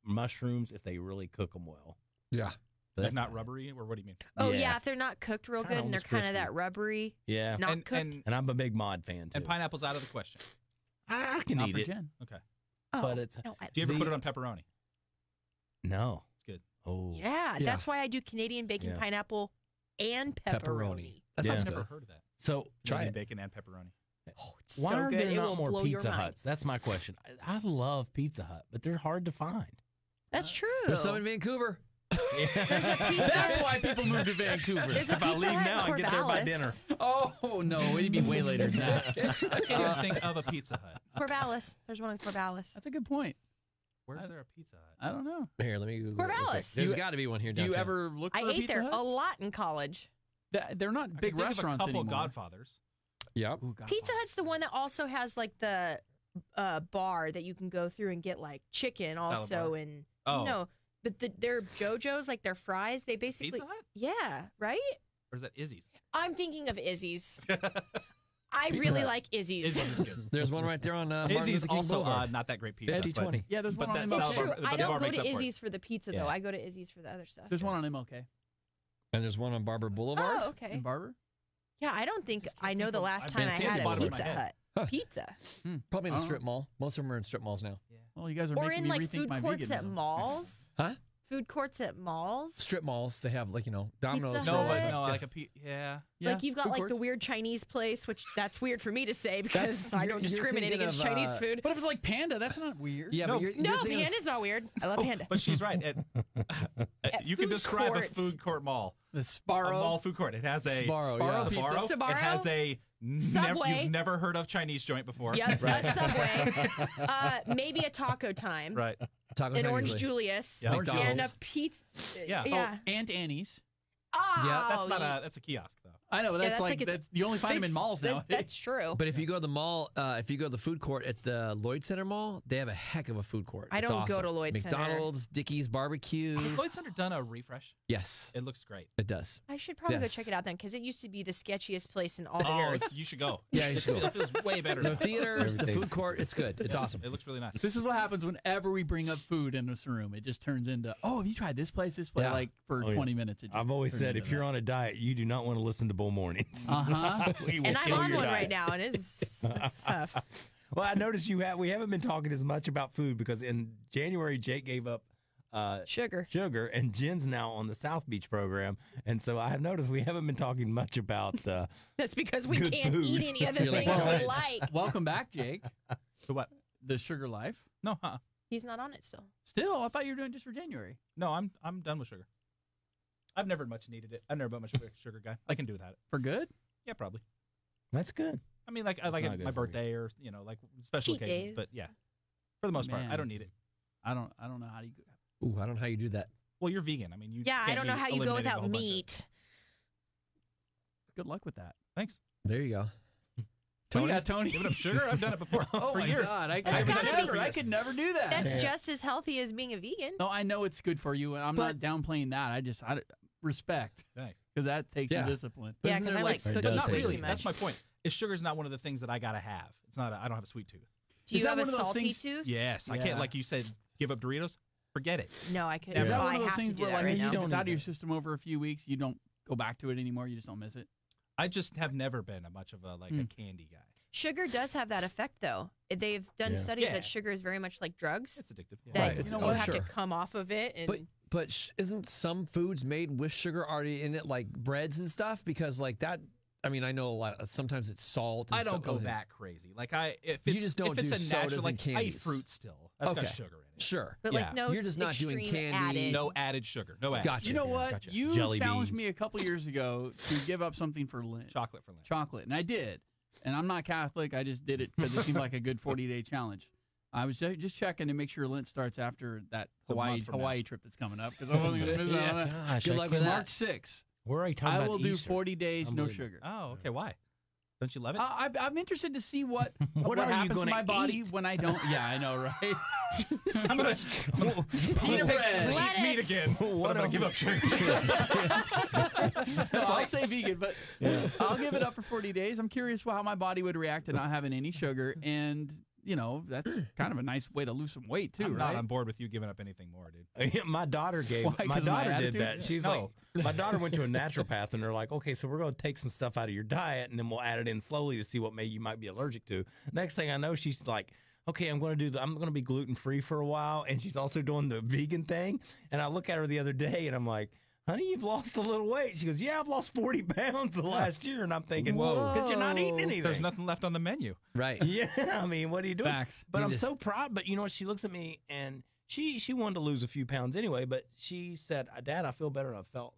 mushrooms if they really cook them well. Yeah. But Like that's not rubbery, or what do you mean? Oh Yeah. yeah, if they're not cooked real Kinda good and they're almost kind of crispy. that rubbery, Yeah, not and, cooked. and I'm a big mod fan too. and pineapple's out of the question. I can Not eat for it, Jen. Okay. oh, but it's no, Do you ever The- put it on pepperoni? no. It's good. Oh, yeah, Yeah. that's why I do Canadian bacon, Yeah. pineapple, and pepperoni. That Yeah. sounds I've never good. heard of that. So Try Canadian it. bacon and pepperoni. Oh, it's why so are good. there It not will more blow your Pizza mind. Huts? That's my question. I love Pizza Hut, but they're hard to find. That's true. There's some in Vancouver. There's a pizza. That's why people move to Vancouver. There's a If I Pizza leave Hut now, in I get there by Corvallis. dinner. Oh, no. It'd be way later than that. I can't even think of a Pizza Hut. Corvallis. There's one in Corvallis. That's a good point. Where's there a Pizza Hut? I don't know. Here, let me Google it real quick. Corvallis. There's You- got to be one here Do you downtown. ever look for I a ate Pizza there Hut? a lot in college. They're not I big can think restaurants of a couple anymore. Godfathers. Yep. Ooh, God. Pizza Hut's the one that also has like the bar that you can go through and get like chicken Salad also bar. and Oh. no, but their JoJo's like their fries. They basically Pizza Hut? yeah, right. Or is that Izzy's? I'm thinking of Izzy's. I Pizza really Hut. like Izzy's. Izzy's is good. There's one right there on Martin Izzy's Luther King also Boulevard. not that great pizza. 50-20. Yeah, there's But one on that's MLK. It's Salad true. bar- but I the don't bar go makes to up for it. Izzy's for the pizza Yeah. though. I go to Izzy's for the other stuff. There's one on MLK And there's one on Barber Boulevard. Oh, okay. in Barber. Yeah, I don't think just can't I know think the of- last I've time been I seeing had the a bottom of my Pizza head. Hut. Huh. Pizza. Probably in a I don't strip mall. Most of them are in strip malls now. Well, you guys are Or making in me like rethink food my courts at veganism. malls. Huh? Food courts at malls. Strip malls. They have like, Domino's. Pizza No, Hut. but no, like yeah. Yeah, Like you've got food like the courts. weird Chinese place, which that's weird for me to say because I don't you're discriminate thinking against of, Chinese food. But if it's like Panda, that's not weird. Yeah, No, but you're No, thinking of- Panda's not weird. I love Panda. But she's right. You can food describe courts. a food court mall. The A Sparrow. mall food court. It has a Sbarro, Sbarro yeah. pizza. Sbarro? It has a Subway. you've never heard of Chinese joint before. Yep, Right. a Subway. Maybe a Taco Time. Right. Taco An Time Orange usually. Julius. Yeah. And a McDonald's. pizza. Yeah. Yeah. Oh, Aunt Annie's. Oh, Yeah, That's not that's a kiosk though. I know, but Yeah, that's that's like, like it's- that's you only find them in malls now. That's true. But if you go to the mall, if you go to the food court at the Lloyd Center Mall, they have a heck of a food court. I It's don't go awesome. to Lloyd Center. McDonald's, Dickey's Barbecue. Has Lloyd Center done a refresh? Yes, It looks great. it does. I should probably Yes. go check it out then because it used to be the sketchiest place in all the Oh, earth. you should go. Yeah, you should go. It feels way better. The now. theaters, the Everything's- food court, it's good. It's awesome. It looks really nice. This is what happens whenever we bring up food in this room. It just turns into, oh, have you tried this place? Yeah. Like for Oh, yeah. 20 minutes. It just I've always turns said into if you're on a diet, you do not want to listen to Bull Mornings. Uh-huh. We will And I'm kill on your one diet. right now, and it's tough. Well, I noticed we haven't been talking as much about food because in January Jake gave up Sugar. sugar, and Jen's now on the South Beach program, and so I have noticed we haven't been talking much about. That's because we Good can't food. eat any of the You're like, things well, we like. Welcome back, Jake. So what? The Sugar Life. No, He's not on it still. Still, I thought you were doing it just for January. no. I'm done with sugar. I've never much needed it. I've never been much of a sugar guy. I can do without it. For good? Yeah, probably. That's good. I mean, like I It's like not it good my for you. birthday or like special Cheat occasions. days. But yeah, for the most part, I Man. don't need it. I don't know how do you Ooh, I don't know how you do that. Well, you're vegan. I mean, you. Yeah, I can't don't know be how you go eliminating a without whole bunch of- meat. good luck with that. Thanks. There you go. Tony? Tony? Yeah, Tony. Giving up sugar? I've done it before Oh for my years. God. I That's could gotta never, be- I could never do that. That's Yeah. just as healthy as being a vegan. No, I know it's good for you, and I'm not downplaying that. I respect Thanks. because that takes Yeah. some discipline. Yeah, Isn't because there, I like, like It cookies does Not take way really. too much. That's my point. Is sugar's not one of the things that I gotta have. It's not. I don't have a sweet tooth. Do Is you that have a one of those salty things- tooth? Yes, I Yeah. can't. Like you said, give up Doritos. Forget it. No, I couldn't. Is that Oh, one I of those have to things do where that like right if now. it's don't out of need your it. system over a few weeks, you don't go back to it anymore. You just don't miss it. I just have never been a much of a a candy guy. Sugar does have that effect, though. They've done Yeah. studies Yeah. that sugar is very much like drugs. It's addictive. Yeah. That Right, it's- you oh, have sure. to come off of it. And But isn't some foods made with sugar already in it, like breads and stuff? Because like that, I mean, I know a lot. Sometimes it's salt. And I don't some go other things. that crazy. Like if You it's just don't if it's do a sodas natural and like I eat candies. fruit still. That's got Okay. sugar in it. Sure. but Yeah. like no You're just not doing extreme candy. added. No added sugar. No added. Gotcha. You know Yeah, what? gotcha. You Jelly challenged beans. me a couple years ago to give up something for Lent. Chocolate for Lent. Chocolate, and I did. And I'm not Catholic. I just did it because it seemed like a good 40-day challenge. I was just checking to make sure Lent starts after that a month from now. Hawaii trip that's coming up because I wasn't going to miss out on that. Gosh, Good I luck with can't- that. March 6th. We're already talking I about will do Easter. 40 days, no Unbelievable. sugar. Oh, okay. Why? Don't you love it? I'm interested to see what What are you happens to gonna my body eat? when I don't. Yeah, I know, right? I'm gonna Pita bread. eat meat again. What I'm gonna give up sugar. I'll say vegan, but I'll give it up for 40 days. I'm curious how my body would react to not having any sugar, and that's kind of a nice way to lose some weight too, I'm right? not on board with you giving up anything more, dude. My daughter Why, my 'cause of my daughter did attitude? that. She's No. like, my daughter went to a naturopath, and they're like, okay, so we're going to take some stuff out of your diet, and then we'll add it in slowly to see what you might be allergic to. Next thing I know, she's like, okay, I'm going to be gluten free for a while, and she's also doing the vegan thing. And I look at her the other day, and I'm like, honey, you've lost a little weight. She goes, yeah, I've lost 40 pounds the last year. And I'm thinking, Whoa. because you're not eating anything. There's nothing left on the menu. Right. Yeah, I mean, what are you doing? Facts. But You I'm just- so proud. But you know what? She looks at me, and she wanted to lose a few pounds anyway. But she said, Dad, I feel better than I've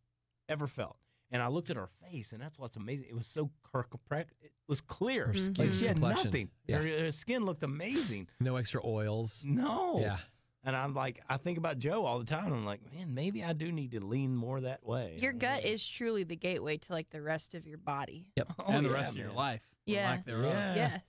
ever felt. And I looked at her face, and that's what's amazing. It was so it was clear. Her skin Like she had complexion. nothing. Yeah. Her skin looked amazing. No extra oils. No. Yeah. And I'm like, I think about Joe all the time. I'm like, man, maybe I do need to lean more that way. Your gut is truly the gateway to like the rest of your body. Yep. Oh, and the yeah, rest of your man. life. or Yeah. lack thereof. Yeah. Yes.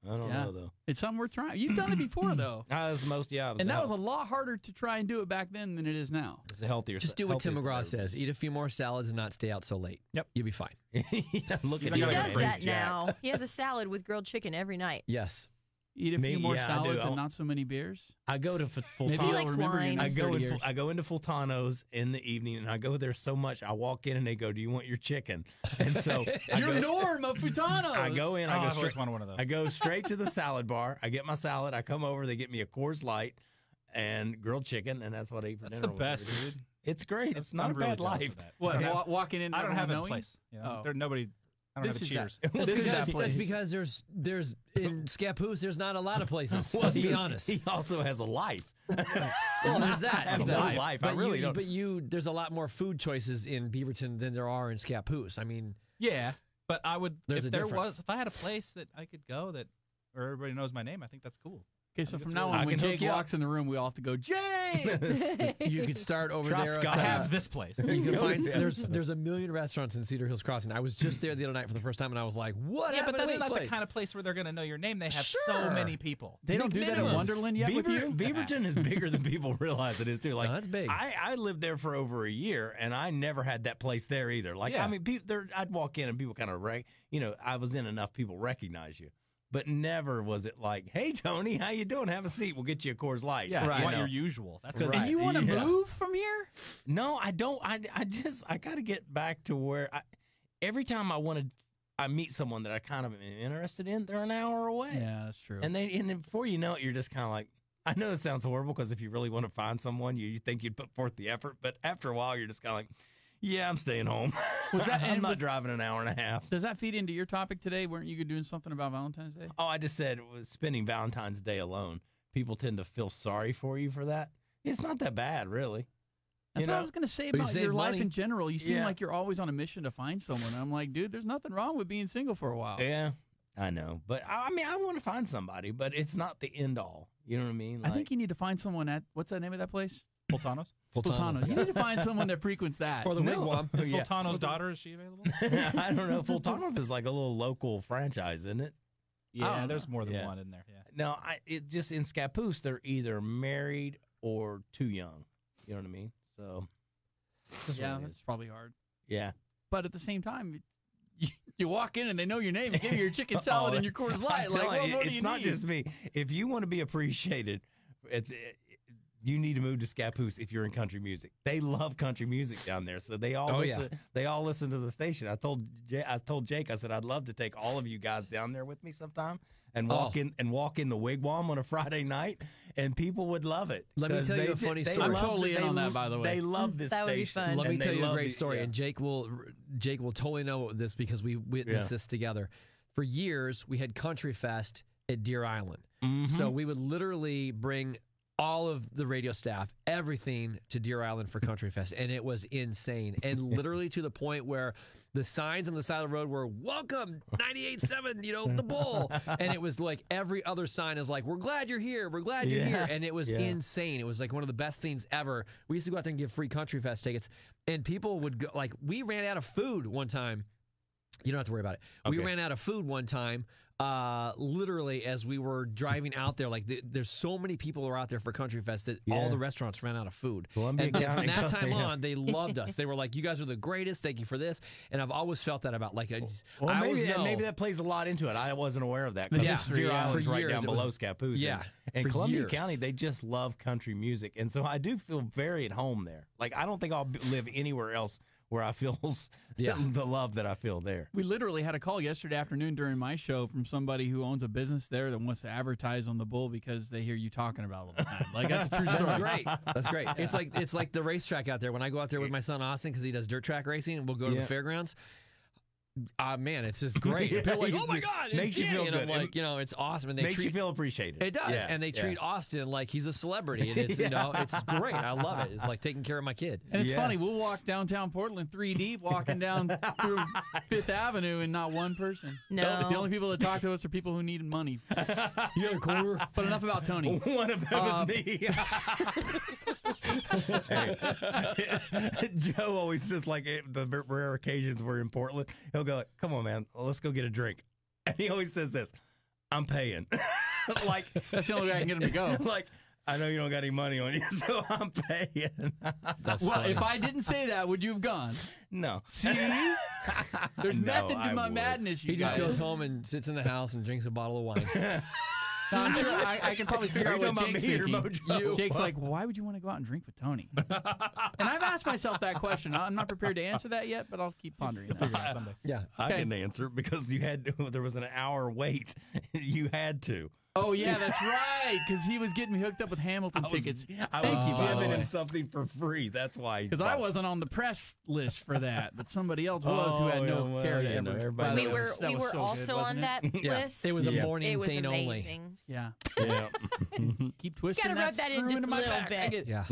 I don't Yeah. know though. It's something we're trying. You've done it before though. I was most I And that was a lot harder to try and do it back then than it is now. It's a healthier. Just do what Tim healthiest McGraw of says. Eat a few more salads and not stay out so late. Yep. You'll be fine. everything. Yeah, look at He He you. does Crazy that Jack. now. He has a salad with grilled chicken every night. Yes. Eat a Me, few more yeah, I do. salads I'll- and not so many beers. I go to Maybe He you'll likes remember your wine. next 30 years. I go into Fultano's in the evening, and I go there so much. I walk in, and they go, "Do you want your chicken?" And so I You're go, Norm of Futano's. I go in. Oh, I go I've straight. always wanted one of those. I go straight to the salad bar. I get my salad. I come over. They get me a Coors Light and grilled chicken, and that's what I eat for That's dinner. the best, whenever- dude. It's great. It's not I'm a really bad jealous of life. that. What, Yeah. walking in? I don't everyone have it in knowing? place. You know, Oh. nobody. I don't This have a is Cheers. Well, This is because- that place. That's because there's in Scappoose, there's not a lot of places. Well, Let's be honest. He also has a life. Well, there's that. I have There's no that. life. I But really don't. But there's a lot more food choices in Beaverton than there are in Scappoose. I mean, Yeah, but I would. There's a if there difference. was, if I had a place that I could go that, where everybody knows my name, I think that's cool. Okay, so I think from it's now really- on, I when can hook Jake you up. walks in the room, we all have to go, Jake! you could start over Trust there. God. I at, have this place. you can Go find there. there's a million restaurants in Cedar Hills Crossing. I was just there the other night for the first time, and I was like, "What Yeah, but happened to that's this not place?" the kind of place where they're going to know your name. They have so Sure. many people. They don't do that at minimums. Wonderland yet with you? Beaverton is bigger than people realize it is too. Like that's big. I lived there for over a year, and I never had that place there either. Like Yeah. I mean, I'd walk in and people kind of I was in enough people recognize you, but never was it like, "Hey Tony, how you doing? Have a seat. We'll get you a Coors Light." Yeah, You you want know? your usual. That's Right. And you want to Yeah. move from here? No, I don't. I got to get back to where every time I meet someone that I kind of am interested in, they're an hour away. Yeah, that's true. And then before you know it, you're just kind of like, I know it sounds horrible because if you really want to find someone, you think you'd put forth the effort. But after a while, you're just kind of like, yeah, I'm staying home. Was that- I'm and not was- driving an hour and a half. Does that feed into your topic today? Weren't you doing something about Valentine's Day? Oh, I just said it was spending Valentine's Day alone. People tend to feel sorry for you for that. It's not that bad, really. That's You what I know? was going to say But you about save your life money. in general. You seem Yeah. like you're always on a mission to find someone. And I'm like, dude, there's nothing wrong with being single for a while. Yeah, I know. But I mean, I want to find somebody, but it's not the end all. You know what I mean? I think you need to find someone at, what's that name of that place? Fultanos. Fultano. You need to find someone that frequents that. or the No. wigwam. Is Yeah. Fultano's daughter, is she available? I don't know. Fultano's is like a little local franchise, isn't it? Yeah, don't there's more than Yeah. one in there. Yeah. No, it just in Scappoose, they're either married or too young. You know what I mean? So, that's yeah, what it that's is. probably hard. Yeah. But at the same time, you walk in and they know your name and give you your chicken salad and your Coors Light. I'm Like, telling what you, more do it's you not need? just me. If you want to be appreciated, you need to move to Scappoose if you're in country music. They love country music down there, so they all Oh, yeah. listen. They all listen to the station. I told Jake, I said I'd love to take all of you guys down there with me sometime and walk in the wigwam on a Friday night, and people would love it. Let me 'Cause tell you they- a funny they story. I'm love totally it. in They on that, lo- by the way. They love this That would be station. fun. Let me and tell they you a love great the- story, yeah. and Jake will totally know this because we witnessed Yeah. this together. For years, we had Country Fest at Deer Island. Mhm. So we would literally bring all of the radio staff, everything to Deer Island for Country Fest, and it was insane. And literally to the point where the signs on the side of the road were "Welcome 98.7," the Bull, and it was like every other sign is like, "We're glad you're here. We're glad you're Yeah. here," and it was Yeah. insane. It was like one of the best things ever. We used to go out there and give free Country Fest tickets, and people would go. Like we ran out of food one time. You don't have to worry about it. We ran out of food one time. Literally, as we were driving out there, like there's so many people who are out there for Country Fest that all the restaurants ran out of food. Columbia And from County, that time on, they loved us. They were like, "You guys are the greatest. Thank you for this." And I've always felt that about like, Well, I always maybe know. maybe that plays a lot into it. I wasn't aware of that. 'Cause Yeah. Deer Yeah. Island's For right years down it below was- Scappoose. Yeah. And For Columbia years. County, they just love country music, and so I do feel very at home there. Like I don't think I'll live anywhere else where I feel the love that I feel there. We literally had a call yesterday afternoon during my show from somebody who owns a business there that wants to advertise on the Bull because they hear you talking about it all the time. Like that's a true story. That's great. That's great. It's like the racetrack out there. When I go out there with my son Austin because he does dirt track racing, we'll go to the fairgrounds. Man, it's just great. People are like, oh my God, it's Makes you Danny. feel And good. I'm like, it's awesome. And they Makes you feel appreciated. It does, and they treat Austin like he's a celebrity, and it's it's great. I love it. It's like taking care of my kid. And it's funny, we'll walk downtown Portland 3 deep, walking down through Fifth Avenue, and not one person. No. The only people that talk to us are people who need money. You got a quarter? But enough about Tony. One of them is me. Hey, Joe always says, like, the rare occasions we're in Portland, he'll go, come on, man, let's go get a drink. And he always says this, I'm paying. Like, That's the only way I can get him to go. like, I know you don't got any money on you, so I'm paying. That's Well, funny. if I didn't say that, would you have gone? No. See? There's No, method to I my would. madness, you He just guys. goes home and sits in the house and drinks a bottle of wine. No, I'm sure I can probably figure Are out you what talking about Jake's me or thinking. Mojo? Jake's like, why would you want to go out and drink with Tony? And I've asked myself that question. I'm not prepared to answer that yet, but I'll keep pondering that. Figure it out someday. Yeah. I Okay. can answer because there was an hour wait. You had to. Oh, yeah, that's right, because he was getting me hooked up with Hamilton tickets. I Thank was you, by the giving way. him something for free. That's why. Because I wasn't on the press list for that, but somebody else was who had no well, care to you know, ever. everybody buy We knows. those. were That we was were so also good, on wasn't that Yeah. list. It was a Yeah. morning It was thing only. amazing. Yeah. Yeah. Keep twisting Gotta that rub that screw in just into a my little back. bit. I get- Yeah.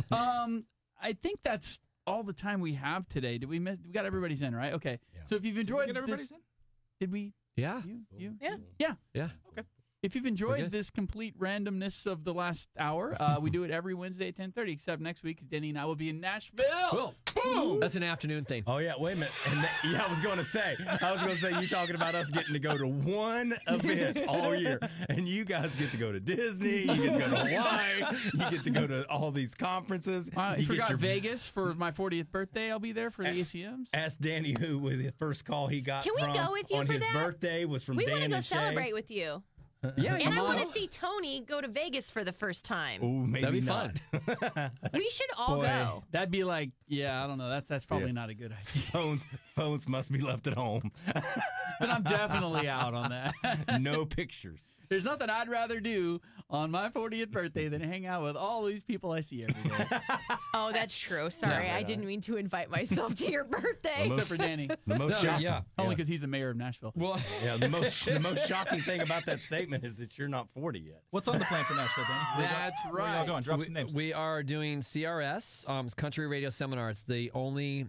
I think that's all the time we have today. Did we miss? We got everybody's in, right? Okay. Yeah. So if you've Did we enjoyed get everybody's this, in? did we? Yeah. You? Yeah. Yeah. If you've We're enjoyed good. this complete randomness of the last hour, we do it every Wednesday at 10:30. Except next week, 'cause Denny and I will be in Nashville. Well, Boom! that's an afternoon thing. Oh yeah, wait a minute. And I was going to say, you talking about us getting to go to one event all year, and you guys get to go to Disney, you get to go to Hawaii, you get to go to all these conferences. You you get forgot your Vegas for my 40th birthday. I'll be there for the ACMs. Ask Danny who with the first call he got Can we from go with you on for his that? birthday was from We Dan want to go and Shay. celebrate with you. Yeah. And I want to on. see Tony go to Vegas for the first time. Ooh, maybe That'd be not. We should all Boy, go. that'd be like, yeah, I don't know. That's probably not a good idea. Phones must be left at home. But I'm definitely out on that. No pictures. There's nothing I'd rather do on my 40th birthday than hang out with all these people I see every day. Oh, that's true. Sorry, I didn't mean to invite myself to your birthday. Except for Danny. The most No, shocking, yeah. Only because he's the mayor of Nashville. Well, the most shocking thing about that statement is that you're not 40 yet. What's on the plan for Nashville, Danny? That's Where are y'all right. going? Drop some names. we are doing CRS, Country Radio Seminar. It's the only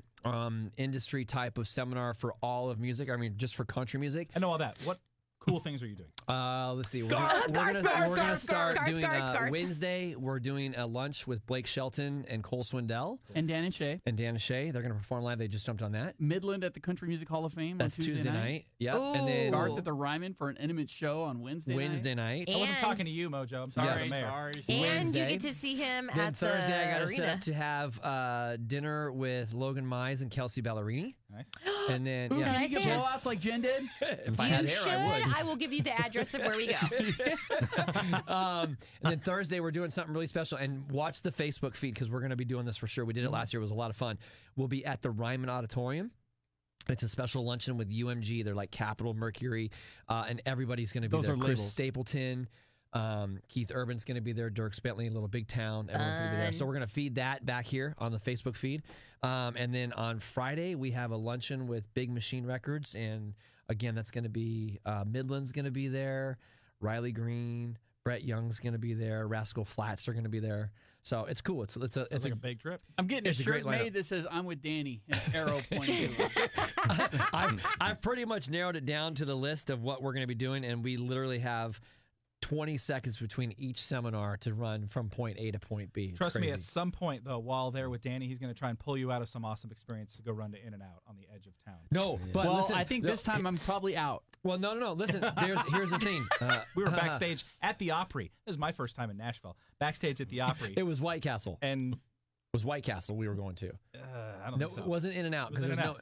industry type of seminar for all of music. I mean, just for country music. I know all that. What cool things are you doing? Let's see. We're Garth, gonna Garth, start Garth, doing Garth. Wednesday. We're doing a lunch with Blake Shelton and Cole Swindell And Dan and Shay. and Dan and Shay. They're going to perform live. They just jumped on that. Midland at the Country Music Hall of Fame That's on Tuesday night. Yep. Ooh. And then Garth at the Ryman for an intimate show on Wednesday night. I wasn't And- talking to you, Mojo. I'm sorry. Yes. I'm the mayor. Sorry. And Wednesday. you get to see him Then at Thursday, the I got to set arena. up to have dinner with Logan Mize and Kelsey Ballerini. Nice. And then, Ooh, yeah, can you get Nice. blowouts like Jen did? if I You had should. hair, I would. I will give you the address of where we go. And then Thursday, we're doing something really special. And watch the Facebook feed because we're going to be doing this for sure. We did it last year. It was a lot of fun. We'll be at the Ryman Auditorium. It's a special luncheon with UMG. They're like Capitol, Mercury, and everybody's going to be Those there. are Chris labels. Stapleton, Keith Urban's going to be there. Dirk Bentley, Little Big Town. Everyone's going to be there. Fun. So we're going to feed that back here on the Facebook feed. And then on Friday, we have a luncheon with Big Machine Records. And again, that's going to be Midland's going to be there. Riley Green, Brett Young's going to be there. Rascal Flatts are going to be there. So it's cool. It's It's like a big trip. I'm getting a It's a great shirt lineup. made that says "I'm with Danny" and an arrow pointing to it. I've pretty much narrowed it down to the list of what we're going to be doing, and we literally have 20 seconds between each seminar to run from point A to point B. It's Trust me, crazy. at some point, though, while there with Danny, he's going to try and pull you out of some awesome experience to go run to In-N-Out on the edge of town. No, but Well, listen, I think this time I'm probably out. Well, no. Listen, here's the thing. We were backstage at the Opry. This is my first time in Nashville. Backstage at the Opry. It was White Castle. And It was White Castle we were going to. I don't No, think so. it wasn't In-N-Out. Was Because In-N-Out?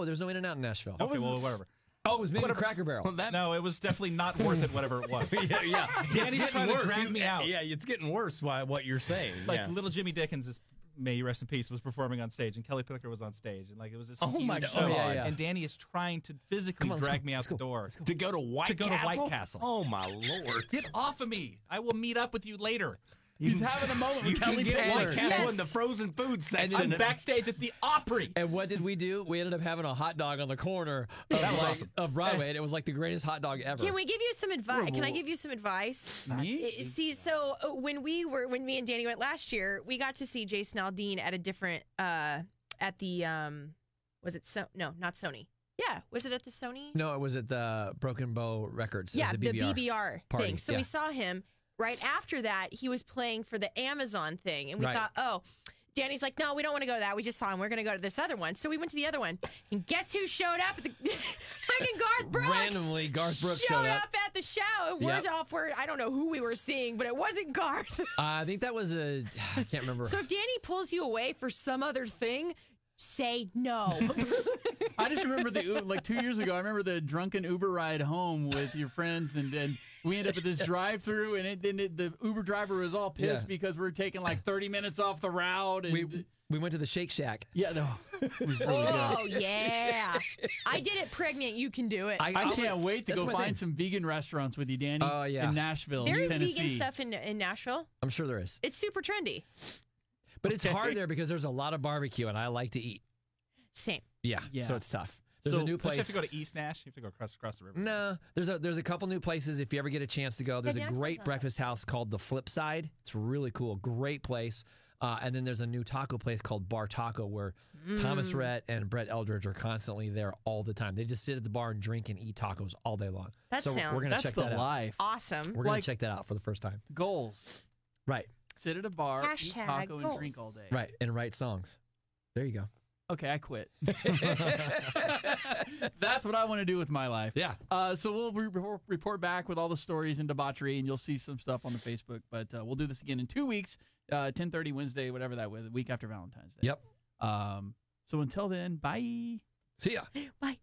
there's no In-N-Out in Nashville. Okay, well, whatever. Oh, it was maybe Cracker Barrel. No, it was definitely not worth it, whatever it was. yeah. Danny's trying to drag me out. Yeah, it's getting worse by what you're saying. Like yeah. little Jimmy Dickens is, may he rest in peace, was performing on stage, and Kelly Pickler was on stage, and like it was this Oh my huge God. show. Yeah. And Danny is trying to physically Come on, drag let's me go, out let's the go, door let's go. To go to White Castle? Oh my Lord! Get off of me! I will meet up with you later. He's having a moment You with can Kelly get Pickler. White Castle Yes. in the frozen food I'm section. backstage at the Opry. And what did we do? We ended up having a hot dog on the corner of Broadway, and it was like the greatest hot dog ever. Can we give you some advice? Can I give you some advice? Me? See, so when me and Danny went last year, we got to see Jason Aldean at a different at the was it not Sony. Yeah, was it at the Sony? No, it was at the Broken Bow Records. It Yeah, was the BBR. BBR party, thing. So yeah. we saw him right after that. He was playing for the Amazon thing, and we Right. thought, oh. Danny's like, no, we don't want to go to that. We just saw him. We're going to go to this other one. So we went to the other one. And guess who showed up? Freaking Garth Brooks. Randomly, Garth Brooks showed showed up. at the show. We're Yep. off where I don't know who we were seeing, but it wasn't Garth. I think that was I can't remember. So if Danny pulls you away for some other thing, say no. I just remember like 2 years ago. I remember the drunken Uber ride home with your friends, and we ended up at this drive-through, and the Uber driver was all pissed Yeah. because we were taking like 30 minutes off the route. And we went to the Shake Shack. yeah, no, it was really good. Oh, yeah. I did it pregnant. You can do it. I can't wait to That's go my find thing. some vegan restaurants with you, Danny. Oh, yeah. in Nashville, there is Tennessee. vegan stuff in Nashville. I'm sure there is. It's super trendy. But it's hard there because there's a lot of barbecue, and I like to eat. Same. Yeah, Yeah. so it's tough. There's So- a new Don't you have place. to go to East Nash? You have to go across the river. No, there's a couple new places if you ever get a chance to go. There's Yeah, a Dan's great on breakfast house called The Flip Side. It's really cool, great place. And then there's a new taco place called Bar Taco where Thomas Rhett and Brett Eldridge are constantly there all the time. They just sit at the bar and drink and eat tacos all day long. That so sounds- we're gonna That's check the that out. life. Awesome. We're gonna Like- check that out for the first time. Goals. Right, Sit at a bar, eat Hashtag taco, and goals. drink all day. right, and write songs. There you go. Okay, I quit. That's what I want to do with my life. Yeah. So we'll report back with all the stories and debauchery, and you'll see some stuff on the Facebook. But we'll do this again in 2 weeks, 10:30 Wednesday, whatever that was, the week after Valentine's Day. Yep. So until then, bye. See ya. Bye.